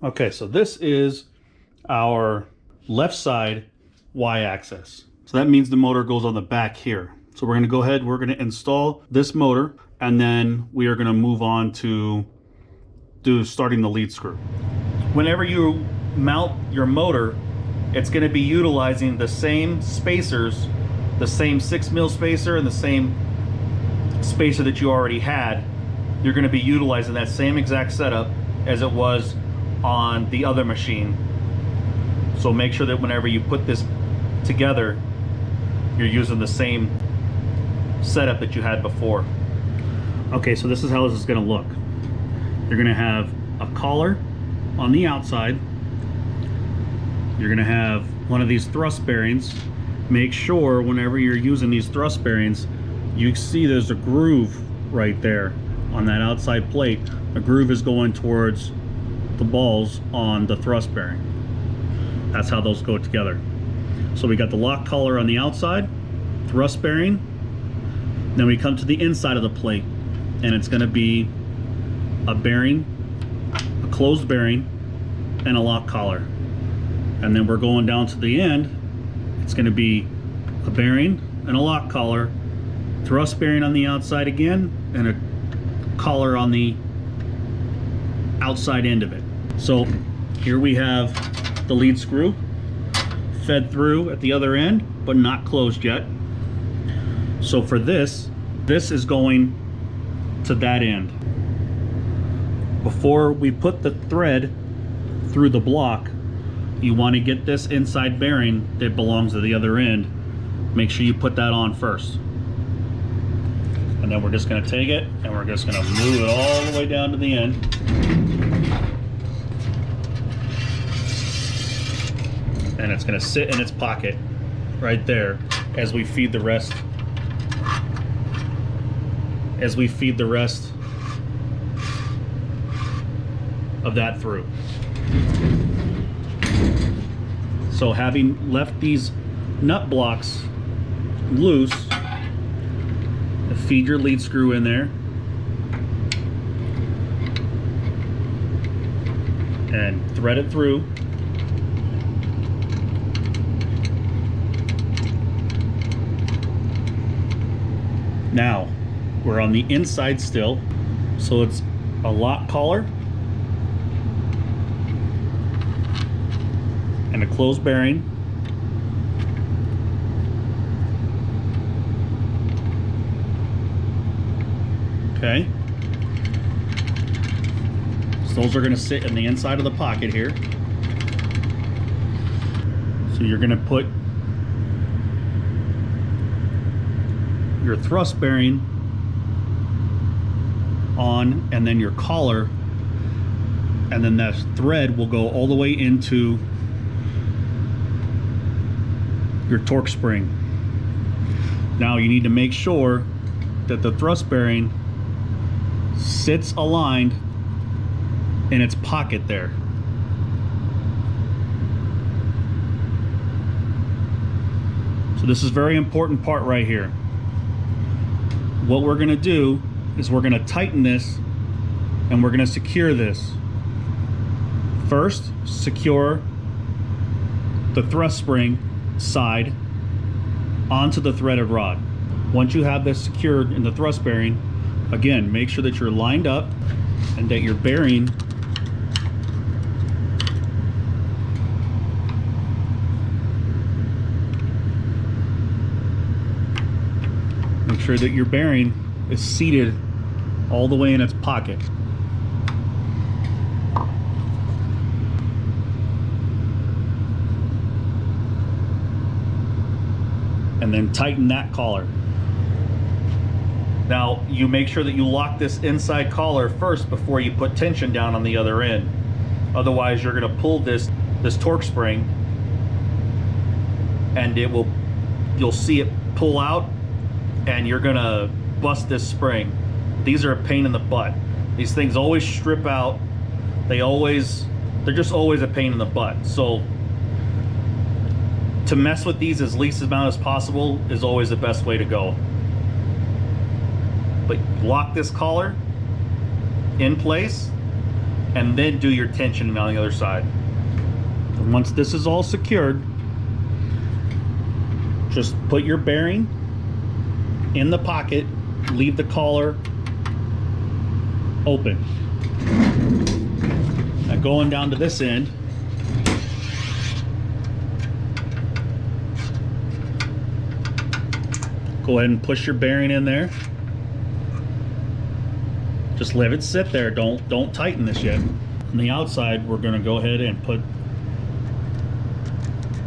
Okay, so this is our left side Y-axis. So that means the motor goes on the back here. So we're gonna go ahead, we're gonna install this motor, and then we are gonna move on to starting the lead screw. Whenever you mount your motor, it's gonna be utilizing the same spacers, the same 6mm spacer and the same spacer that you already had. You're gonna be utilizing that same exact setup as it was on the other machine. So make sure that whenever you put this together, you're using the same setup that you had before. Okay, so this is how this is gonna look. You're gonna have a collar on the outside. You're gonna have one of these thrust bearings. Make sure whenever you're using these thrust bearings, you see there's a groove right there on that outside plate. A groove is going towards the balls on the thrust bearing. That's how those go together. So we got the lock collar on the outside, thrust bearing. Then we come to the inside of the plate, and it's going to be a bearing, a closed bearing, and a lock collar. And then we're going down to the end. It's going to be a bearing and a lock collar, thrust bearing on the outside again, and a collar on the outside end of it. So here we have the lead screw fed through at the other end, but not closed yet. So for this is going to that end. Before we put the thread through the block, you want to get this inside bearing that belongs to the other end. Make sure you put that on first. And then we're just going to take it and we're just going to move it all the way down to the end. And it's going to sit in its pocket right there as we feed the rest. Of that through. So having left these nut blocks loose, feed your lead screw in there and thread it through. Now we're on the inside still, so it's a lock collar and a closed bearing. Okay, so those are going to sit in the inside of the pocket here. So you're going to put your thrust bearing on, and then your collar, and then that thread will go all the way into your torque spring. Now you need to make sure that the thrust bearing sits aligned in its pocket there. So this is a very important part right here. What we're going to do is we're going to tighten this and we're going to secure this. First, secure the thrust spring side onto the threaded rod. Once you have this secured in the thrust bearing, again, make sure that you're lined up and that your bearing is seated all the way in its pocket. And then tighten that collar. Now you make sure that you lock this inside collar first before you put tension down on the other end. Otherwise you're going to pull this torque spring and you'll see it pull out and you're going to bust this spring. These are a pain in the butt. These things always strip out. They're just always a pain in the butt. So to mess with these as least amount as possible is always the best way to go. But lock this collar in place and then do your tensioning on the other side. And once this is all secured, just put your bearing in the pocket, leave the collar open. Now going down to this end, go ahead and push your bearing in there. Just let it sit there. Don't tighten this yet. On the outside, we're going to go ahead and put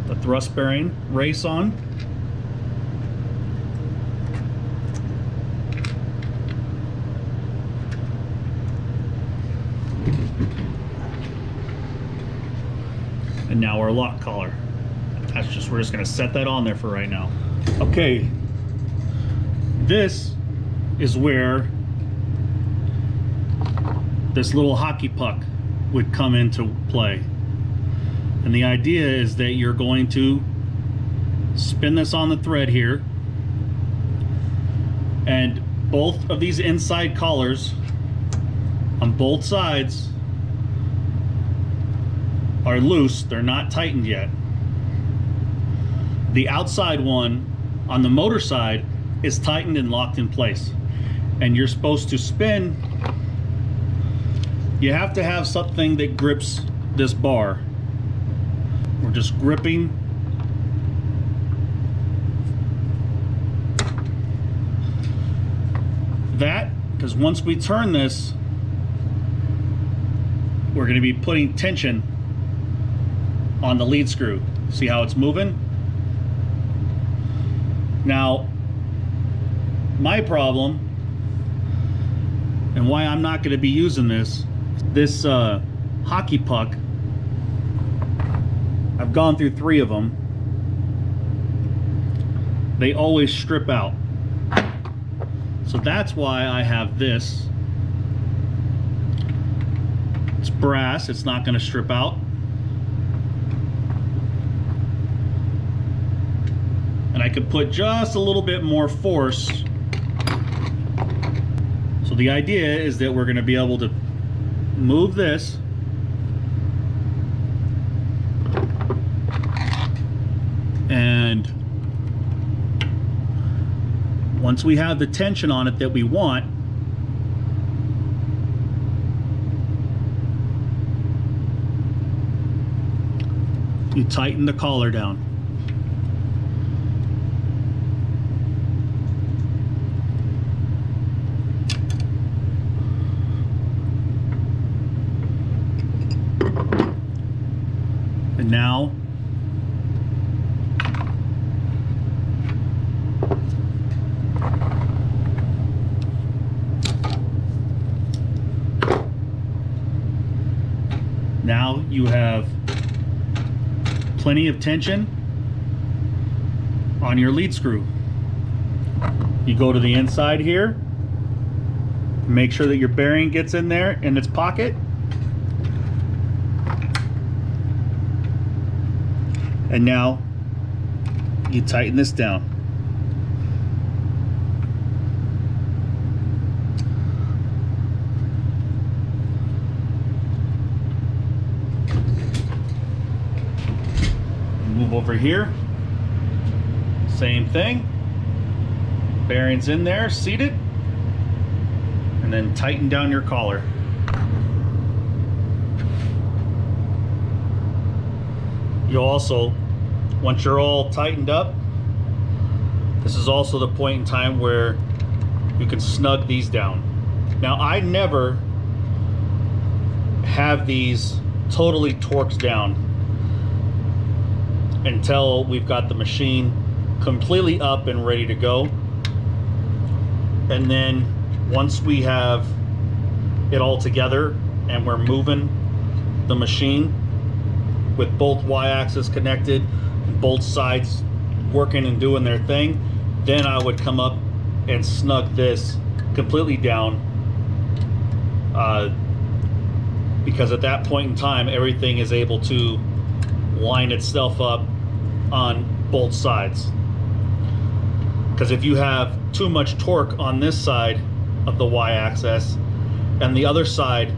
the thrust bearing race on. And now our lock collar. We're just going to set that on there for right now. Okay, this is where this little hockey puck would come into play. And the idea is that you're going to spin this on the thread here, and both of these inside collars on both sides are loose. They're not tightened yet. The outside one on the motor side is tightened and locked in place, and you're supposed to spin. You have to have something that grips this bar. We're just gripping that, because once we turn this, we're going to be putting tension on the lead screw. See how it's moving? Now, my problem, and why I'm not going to be using this hockey puck, I've gone through 3 of them. They always strip out. So that's why I have this. It's brass, it's not going to strip out. And I could put just a little bit more force. So the idea is that we're going to be able to move this and once we have the tension on it that we want, you tighten the collar down. And now you have plenty of tension on your lead screw. You go to the inside here, make sure that your bearing gets in there in its pocket, and now you tighten this down. Move over here, same thing, bearings in there, seated, and then tighten down your collar. You'll also, once you're all tightened up, this is also the point in time where you can snug these down. Now, I never have these totally torqued down until we've got the machine completely up and ready to go. And then once we have it all together and we're moving the machine with both y-axis connected and both sides working and doing their thing, then I would come up and snug this completely down, because at that point in time everything is able to line itself up on both sides. Because if you have too much torque on this side of the y-axis and the other side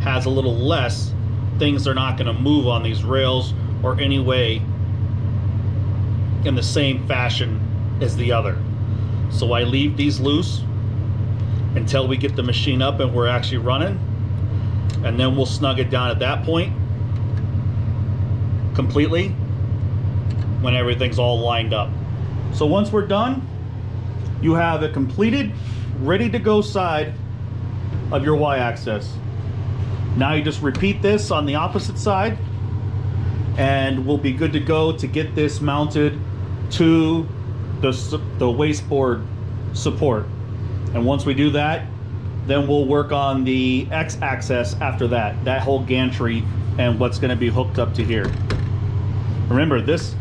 has a little less, things are not going to move on these rails or any way in the same fashion as the other. So I leave these loose until we get the machine up and we're actually running, and then we'll snug it down at that point completely when everything's all lined up. So once we're done, you have a completed, ready to go side of your Y-axis. Now you just repeat this on the opposite side and we'll be good to go to get this mounted to the wasteboard support. And once we do that, then we'll work on the X-axis after that, that whole gantry and what's going to be hooked up to here. Remember, this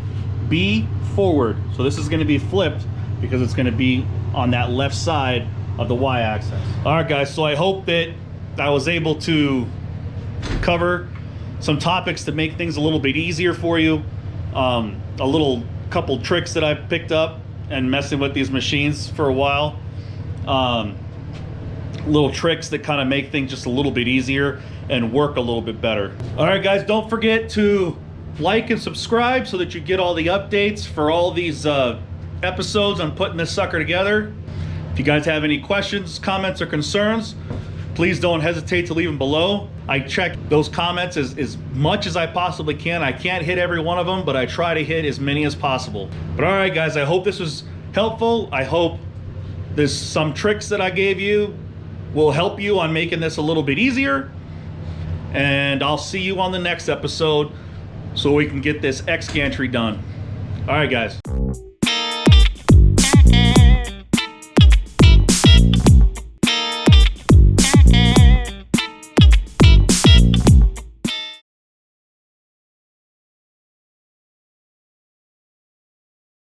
be forward, so this is going to be flipped because it's going to be on that left side of the Y-axis. All right, guys, so I hope that I was able to cover some topics to make things a little bit easier for you. A little couple tricks that I've picked up and messing with these machines for a while. Little tricks that kind of make things just a little bit easier and work a little bit better. All right, guys, don't forget to like and subscribe so that you get all the updates for all these episodes on putting this sucker together. If you guys have any questions, comments, or concerns, please don't hesitate to leave them below. I check those comments as much as I possibly can. I can't hit every one of them, but I try to hit as many as possible. But all right, guys, I hope this was helpful. I hope there's some tricks that I gave you will help you on making this a little bit easier. And I'll see you on the next episode so we can get this X gantry done. All right, guys.